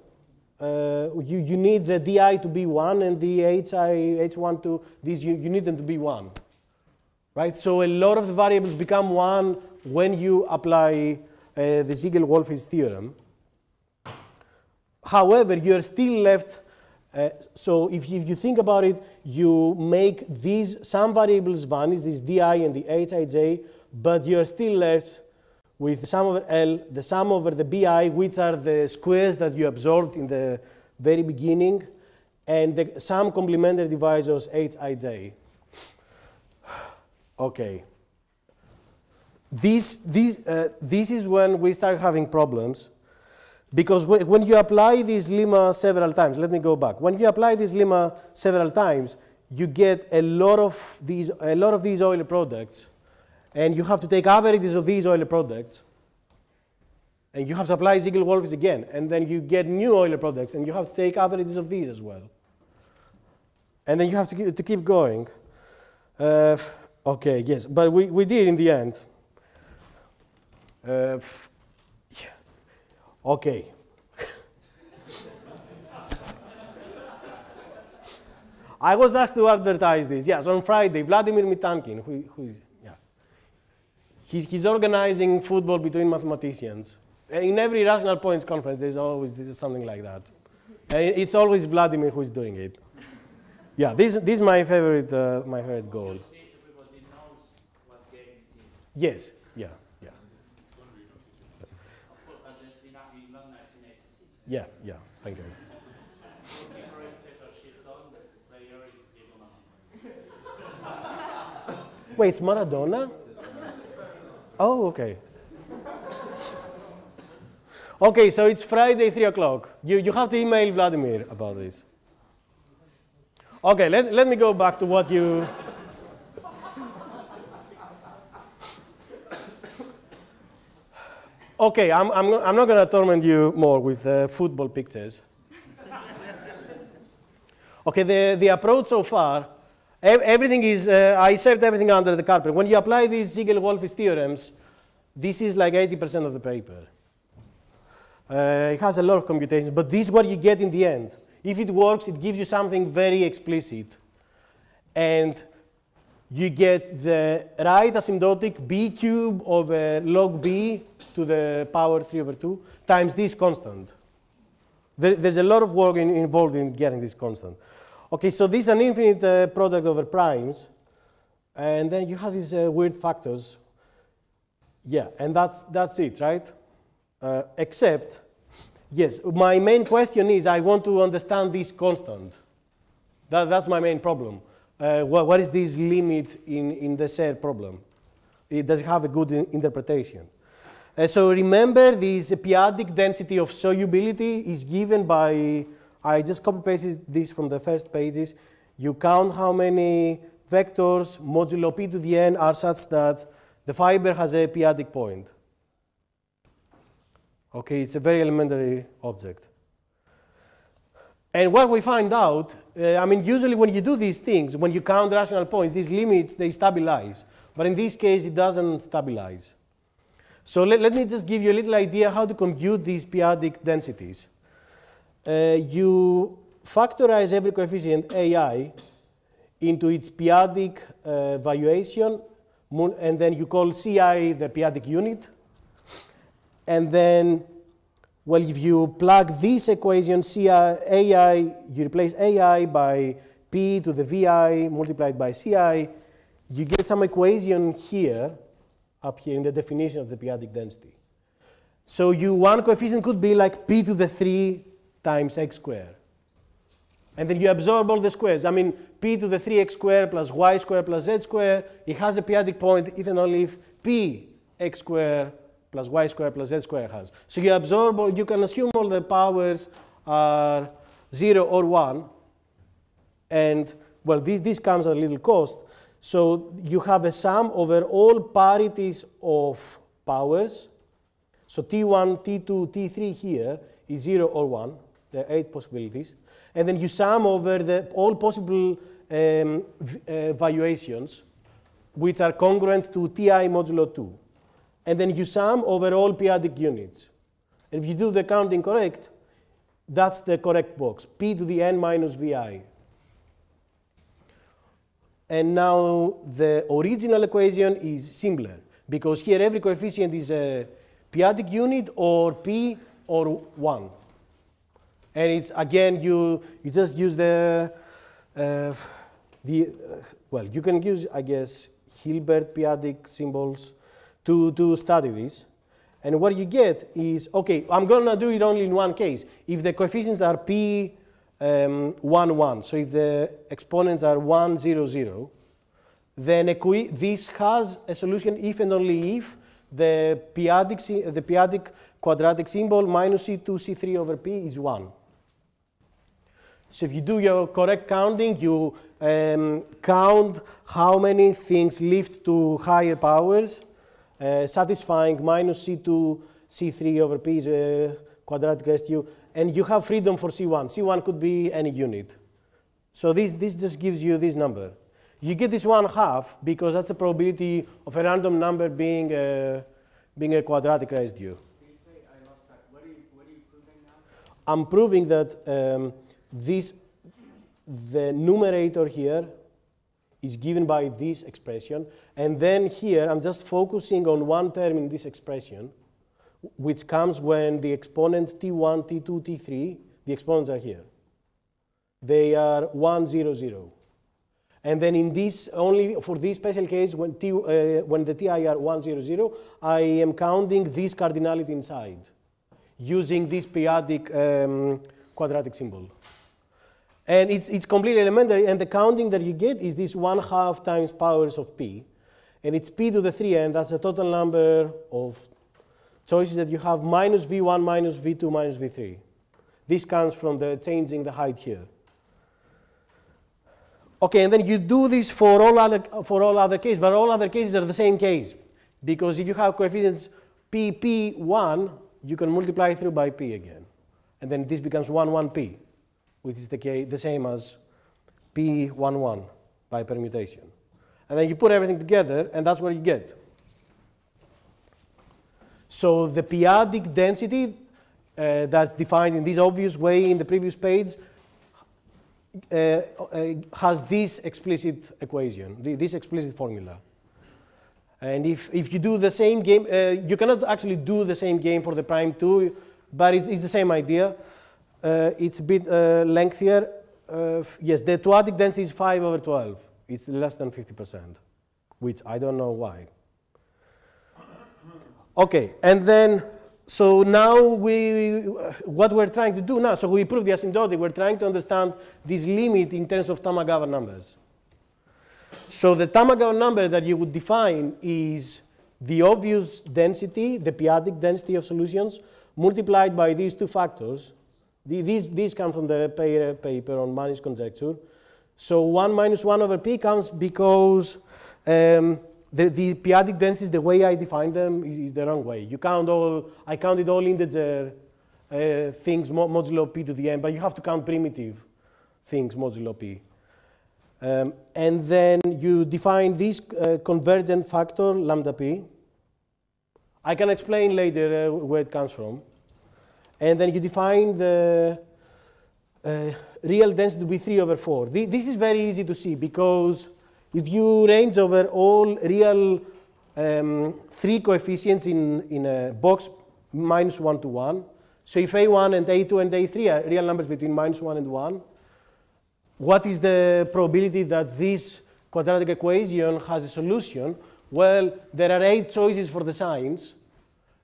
You need the di to be 1 and the h1 to, these, you need them to be 1. Right? So a lot of the variables become 1 when you apply the Siegel-Wallisz theorem. However, you're still left, so if you think about it, you make these, some variables vanish, this di and the hij, but you're still left with the sum over L, the sum over the bi, which are the squares that you absorbed in the very beginning, and some complementary divisors hij. Okay. This is when we start having problems, because when you apply this lemma several times, let me go back. When you apply this lemma several times, you get a lot of these Euler products, and you have to take averages of these Euler products, and you have to apply Siegel-Wallisz again, and then you get new Euler products, and you have to take averages of these as well, and then you have to keep going. Okay, yes, but we did in the end. Okay. I was asked to advertise this. Yes, on Friday, Vladimir Mitankin, he's organizing football between mathematicians. In every rational points conference, there's always something like that. And it's always Vladimir who is doing it. Yeah, this is my favorite goal. Everybody knows what game it is. Yes, yeah. Of course, Argentina in 1986. Yeah, thank you. Keeper is Peter Shilton, the player is Diego Maradona. Wait, it's Maradona? Oh, okay. Okay, so it's Friday, 3 o'clock. You have to email Vladimir about this. Okay, let me go back to what you... Okay, I'm not going to torment you more with football pictures. Okay, the approach so far, everything is, I swept everything under the carpet. When you apply these Siegel-Wallisz theorems, this is like 80% of the paper. It has a lot of computations, but this is what you get in the end. If it works, it gives you something very explicit. And you get the right asymptotic b cubed over log b to the power 3 over 2 times this constant. There's a lot of work involved in getting this constant. Okay, so this is an infinite product over primes. And then you have these weird factors. Yeah, and that's it, right? Except, yes, my main question is I want to understand this constant. That's my main problem. What is this limit in the Serre problem? It does have a good interpretation. So remember, this p-adic density of solubility is given by, I just copy-pasted this from the first pages. You count how many vectors modulo p to the n are such that the fiber has a p-adic point. Okay, it's a very elementary object. And what we find out, I mean, usually when you do these things, when you count rational points, these limits, they stabilize. But in this case, it doesn't stabilize. So let me just give you a little idea how to compute these p-adic densities. You factorize every coefficient ai into its p-adic valuation, and then you call ci the p-adic unit. And then, well, if you plug this equation, AI, you replace AI by P to the VI multiplied by CI, you get some equation here, up here in the definition of the p-adic density. So one coefficient could be like P to the 3 times x squared. And then you absorb all the squares. I mean, P to the 3x squared plus y squared plus z squared, it has a p-adic point even only if P x squared plus y squared plus z squared has. So you absorb, you can assume all the powers are 0 or 1. And, well, this comes at a little cost. So you have a sum over all parities of powers. So T1, T2, T3 here is 0 or 1. There are 8 possibilities. And then you sum over all possible valuations, which are congruent to Ti modulo 2. And then you sum over all p-adic units. And if you do the counting correct, that's the correct box, p to the n minus vi. And now the original equation is simpler, because here every coefficient is a p-adic unit or p or 1. And it's, again, you just use well, you can use, I guess, Hilbert p-adic symbols to study this. And what you get is, okay, I'm going to do it only in one case. If the coefficients are p 1, 1, so if the exponents are 1, 0, 0, then this has a solution if and only if the p-adic quadratic symbol minus C2, C3 over P is 1. So if you do your correct counting, you count how many things lift to higher powers, satisfying minus C2, C3 over P is a quadratic residue, and you have freedom for C1. C1 could be any unit. So this just gives you this number. You get this 1/2 because that's the probability of a random number being a quadratic residue. I lost track. What are you proving now? I'm proving that the numerator here is given by this expression, and then here I'm just focusing on one term in this expression, which comes when the exponent T1, T2, T3, the exponents are here. They are 1, 0, 0. And then in this, only for this special case, when the Ti are 1, 0, 0, I am counting this cardinality inside, using this p-adic quadratic symbol. And it's completely elementary, and the counting that you get is this 1/2 times powers of p. And it's p to the 3n, that's the total number of choices that you have, minus v1, minus v2, minus v3. This comes from the changing the height here. Okay, and then you do this for all other cases, but all other cases are the same case. Because if you have coefficients p, p1, you can multiply through by p again. And then this becomes 1, 1p, which is the same as p1, 1 by permutation. And then you put everything together, and that's what you get. So the p-adic density that's defined in this obvious way in the previous page has this explicit equation, this explicit formula. And if you do the same game, you cannot actually do the same game for the prime 2, but it's the same idea. It's a bit lengthier. Yes, the two-adic density is 5 over 12. It's less than 50%, which I don't know why. Okay, and then, so now what we're trying to do now, so we prove the asymptotic, we're trying to understand this limit in terms of Tamagawa numbers. So the Tamagawa number that you would define is the obvious density, the p-adic density of solutions, multiplied by these two factors. These come from the paper on Mannish conjecture. So 1 minus 1 over p comes because the p-adic densities, the way I define them is the wrong way. I counted all integer things modulo p to the n, but you have to count primitive things modulo p. And then you define this convergent factor, lambda p. I can explain later where it comes from. And then you define the real density to be 3 over 4. This is very easy to see because if you range over all real 3 coefficients in a box minus 1 to 1, so if A1 and A2 and A3 are real numbers between minus 1 and 1, what is the probability that this quadratic equation has a solution? Well, there are 8 choices for the signs,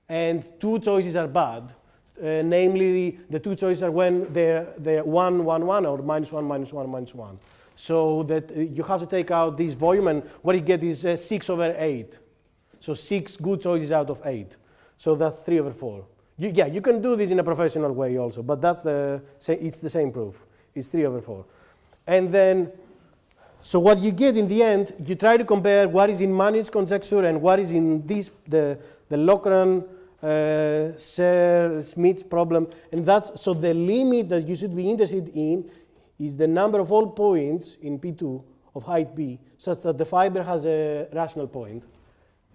and 2 choices are bad. Namely, the 2 choices are when they're 1, 1, 1, or minus 1, minus 1, minus 1. So that you have to take out this volume, and what you get is 6 over 8. So 6 good choices out of 8. So that's 3 over 4. Yeah, you can do this in a professional way also, but it's the same proof. It's 3 over 4. And then, so what you get in the end, you try to compare what is in Mannish conjecture and what is in the Loughran, Serre, Smeets problem, and so the limit that you should be interested in is the number of all points in P2 of height B, such that the fiber has a rational point,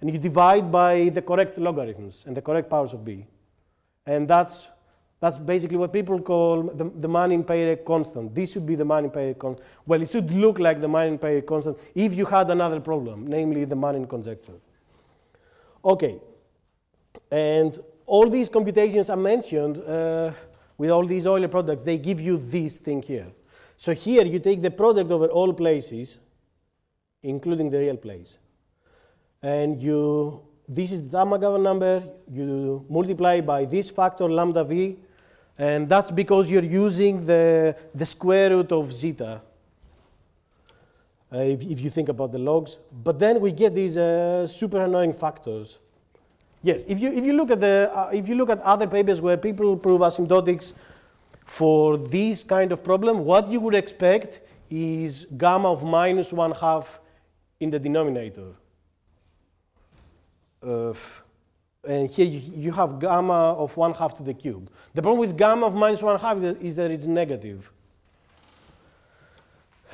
and you divide by the correct logarithms and the correct powers of B, and that's basically what people call the Manning-Peyrek constant. This should be the Manning-Peyrek constant. Well, it should look like the Manning-Peyrek constant if you had another problem, namely the Manning conjecture. Okay. And all these computations I mentioned, with all these Euler products, they give you this thing here. So here you take the product over all places, including the real place. And this is the Tamagawa number. You multiply by this factor, lambda v. And that's because you're using the square root of zeta. if you think about the logs. But then we get these super annoying factors. Yes, if you look at other papers where people prove asymptotics for this kind of problem, what you would expect is gamma of minus 1/2 in the denominator. And here you have gamma of 1/2 to the cube. The problem with gamma of minus 1/2 is that it's negative.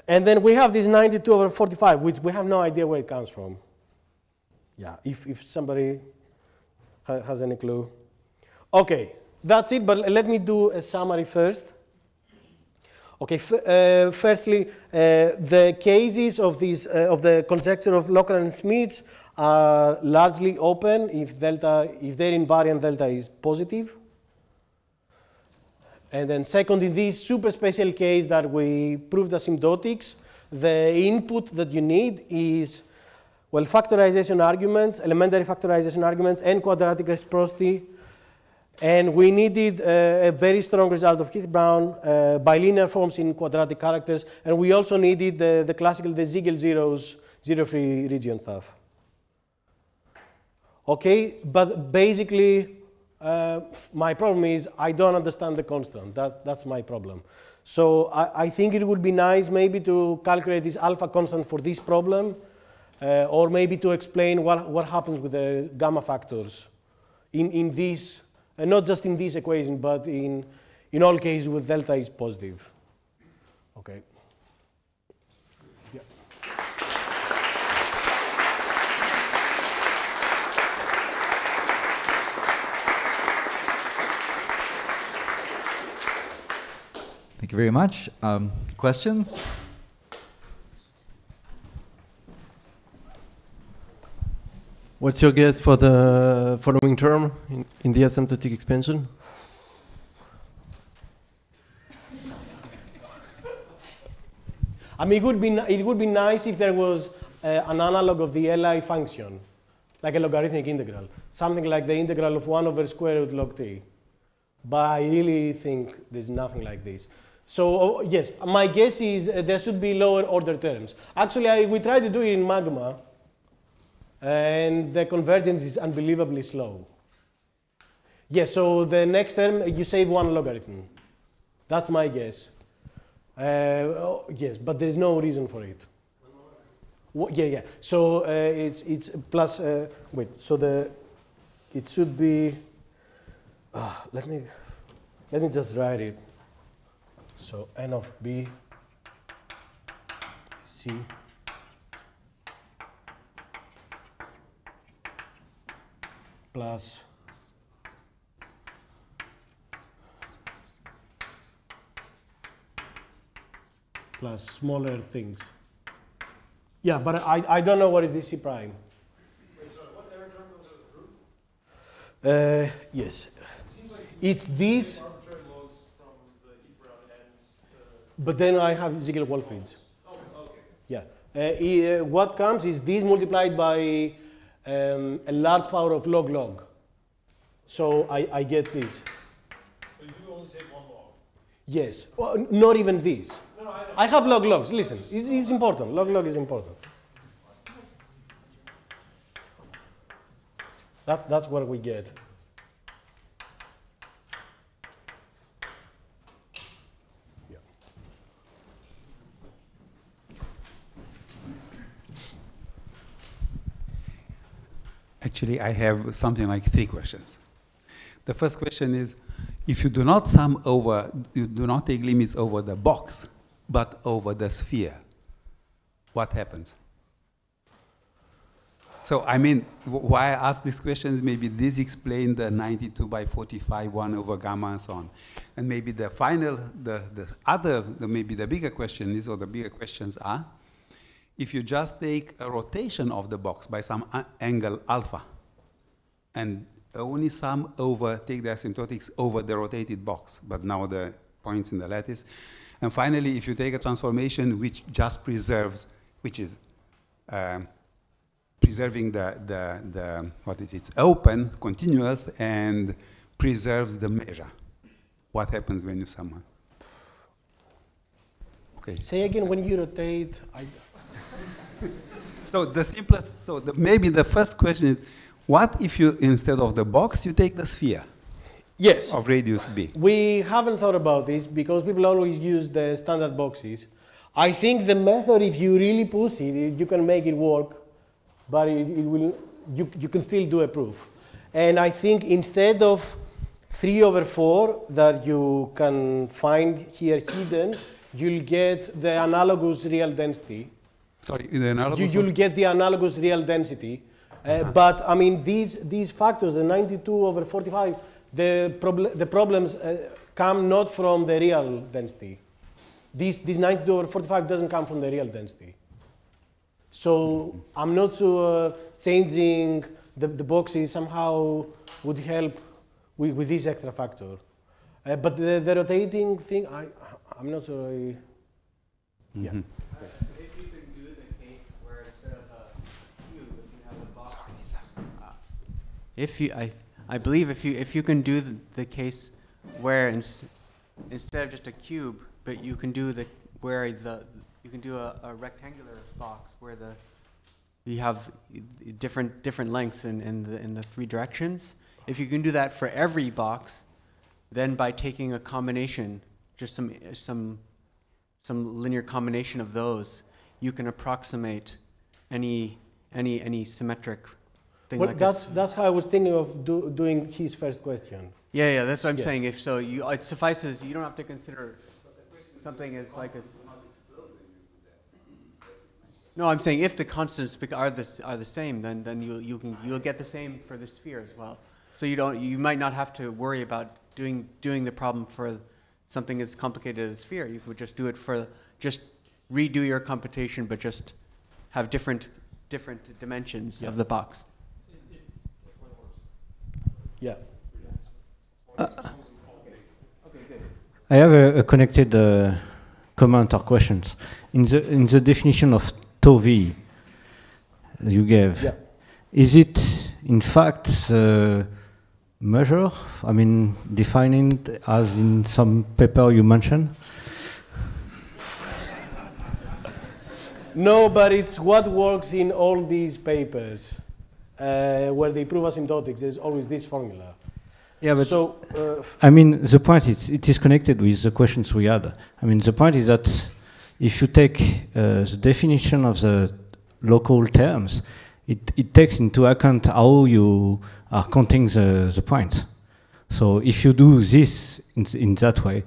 And then we have this 92/45, which we have no idea where it comes from. Yeah, if somebody has any clue. Okay, that's it, but let me do a summary first. Okay, firstly, the cases of the conjecture of Loughran-Smeets are largely open if their invariant delta is positive. And then second, in this super special case that we proved asymptotics, the input that you need is, well, factorization arguments, elementary factorization arguments, and quadratic reciprocity. And we needed a very strong result of Heath-Brown, bilinear forms in quadratic characters, and we also needed the classical, the Siegel zeros, zero-free region stuff. Okay, but basically, my problem is I don't understand the constant. That's my problem. So I think it would be nice maybe to calculate this alpha constant for this problem, or maybe to explain what happens with the gamma factors in this, not just in this equation, but in all cases with delta is positive. Okay. Yeah. Thank you very much. Questions? What's your guess for the following term in the asymptotic expansion? I mean, it would be nice if there was an analog of the Li function, like a logarithmic integral, something like the integral of 1/square root log t. But I really think there's nothing like this. So yes, my guess is there should be lower order terms. Actually, we tried to do it in magma, and the convergence is unbelievably slow. Yes, so the next term, you save one logarithm. That's my guess. Yes, but there is no reason for it. Yeah. So it's plus, wait, so it should be, let me just write it. So n of b, c, plus smaller things. Yeah, but I don't know what is this C prime. Wait, sorry, what error term was it approved? Yes. It seems like It's this, arbitrary logs from the Heath-Brown and but then I have Siegel-Wallisz. oh, okay. Yeah. What comes is this multiplied by a large power of log. So I get this. So you do only save one log. Yes. Well, not even this. No, I know. I have logs. Listen, it's important. Log is important. That's what we get. Yeah. Actually, I have something like 3 questions. The first question is, if you do not sum over, you do not take limits over the box, but over the sphere, what happens? So, I mean, why I ask these questions, maybe this explains the 92/45, 1 over gamma, and so on. And maybe the final, maybe the bigger question is, or the bigger questions are, if you just take a rotation of the box by some angle alpha, and only sum over, take the asymptotics over the rotated box, but now the points in the lattice. And finally, if you take a transformation which just preserves, which is preserving it's open, continuous, and preserves the measure. What happens when you sum? Okay. Say again, when you rotate, So the simplest, so maybe the first question is, what if you, instead of the box, you take the sphere Yes. of radius b? We haven't thought about this because people always use the standard boxes. I think the method, if you really push it, you can make it work, but you can still do a proof. And I think instead of 3/4 that you can find here hidden, you'll get the analogous real density. Sorry, the analogous? You'll get the analogous real density. But I mean, these factors, the 92/45, the problems come not from the real density. This 92/45 doesn't come from the real density. So I'm not sure changing the boxes somehow would help with this extra factor. But the rotating thing, I'm not sure. Yeah. If you can do the case where instead of a cube, if you have a box. I believe if you can do the case where instead of just a cube, but you can do you can do a rectangular box where you have different lengths in the three directions. If you can do that for every box, then by taking a combination, just some linear combination of those, you can approximate any symmetric thing. Well, like that's how I was thinking of doing his first question. Yeah, that's what I'm Yes. saying. If so, it suffices. You don't have to consider something as like a. No, I'm saying if the constants are the same, then you'll get the same for the sphere as well. So you might not have to worry about doing the problem for something as complicated as a sphere. You could just do it just redo your computation, but just have different dimensions of the box. Yeah. I have a connected comment or questions. In the definition of tau v you gave, Yeah. is it in fact measure? I mean, defining it as in some paper you mentioned? No, but it's what works in all these papers where they prove asymptotics. There's always this formula. Yeah, but so I mean, the point is, it is connected with the questions we had. I mean, the point is that if you take the definition of the local terms, it takes into account how you are counting the points. So if you do this in that way,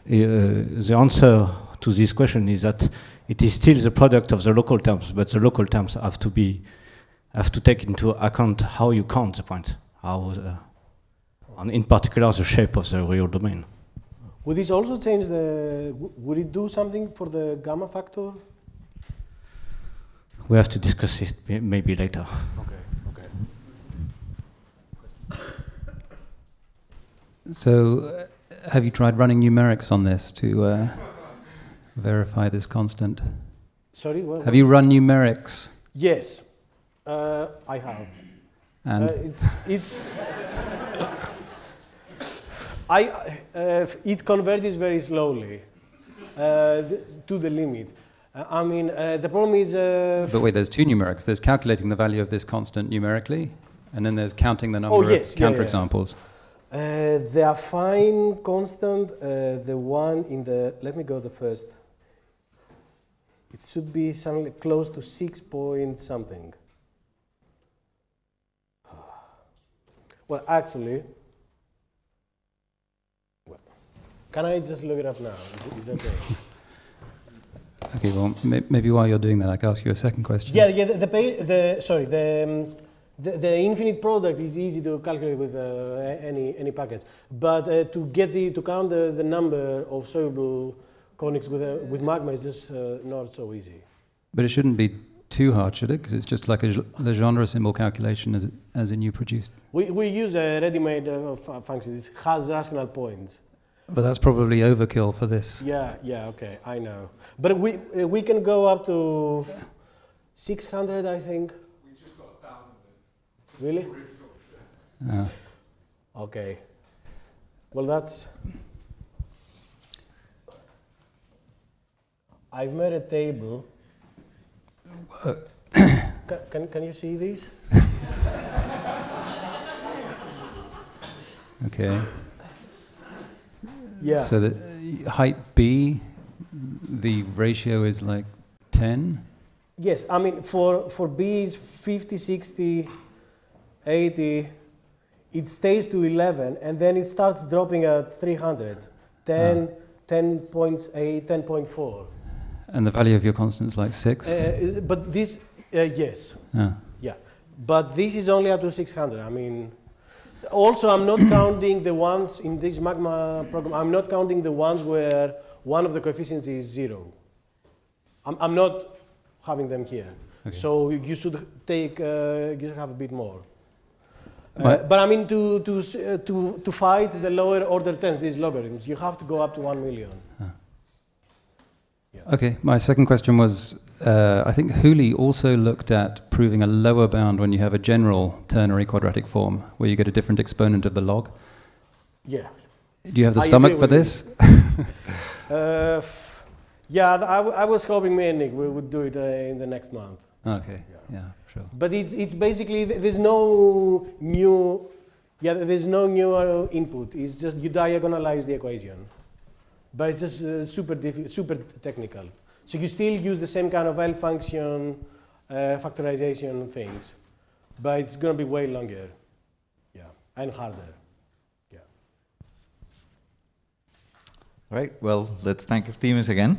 the answer to this question is that it is still the product of the local terms, but the local terms have to take into account how you count the points, and in particular the shape of the real domain. would this also change would it do something for the gamma factor? We have to discuss it maybe later. Okay. So, have you tried running numerics on this to verify this constant? Sorry, what? Have you run numerics? Yes, I have. And it converges very slowly to the limit. I mean, the problem is. but wait, there's two numerics. There's calculating the value of this constant numerically, and then there's counting the number of counterexamples. The affine constant, the one in the. Let me go the first. It should be something close to 6 point something. Well, actually, can I just look it up now? Is that okay? Okay, well, maybe while you're doing that, I can ask you a second question. Yeah. The infinite product is easy to calculate with any package, but to count the number of soluble conics with magma is just not so easy. But it shouldn't be too hard, should it? Because it's just like a Legendre symbol calculation as in you produced. We use a ready-made function. It has rational points. But that's probably overkill for this. Yeah, okay, I know. But we can go up to 600, I think. We just got 1,000. Really? Yeah. Okay. Well, that's. I've made a table Can you see these? Okay. Yeah. So the height b, the ratio is like 10? Yes, I mean, for B is 50, 60, 80, it stays to 11, and then it starts dropping at 300, 10, 10.8, 10.4. And the value of your constant is like 6? But this, yes. Ah. Yeah. But this is only up to 600. I mean, also I'm not counting the ones in this magma program, I'm not counting the ones where one of the coefficients is 0. I'm not having them here. Okay. So you should take, you should have a bit more. But I mean, to fight the lower order terms, these logarithms, you have to go up to 1 million. Yeah. Okay, my second question was, I think Hooley also looked at proving a lower bound when you have a general ternary quadratic form, where you get a different exponent of the log. Yeah. Do you have the stomach for this? Yeah, I was hoping me and Nick we would do it in the next month. Okay, yeah, sure. But it's basically, there's no new, there's no new input. It's just you diagonalize the equation. But it's just super technical. So you still use the same kind of L function, factorization things, but it's going to be way longer, and harder. All right, well, let's thank Efthymios again.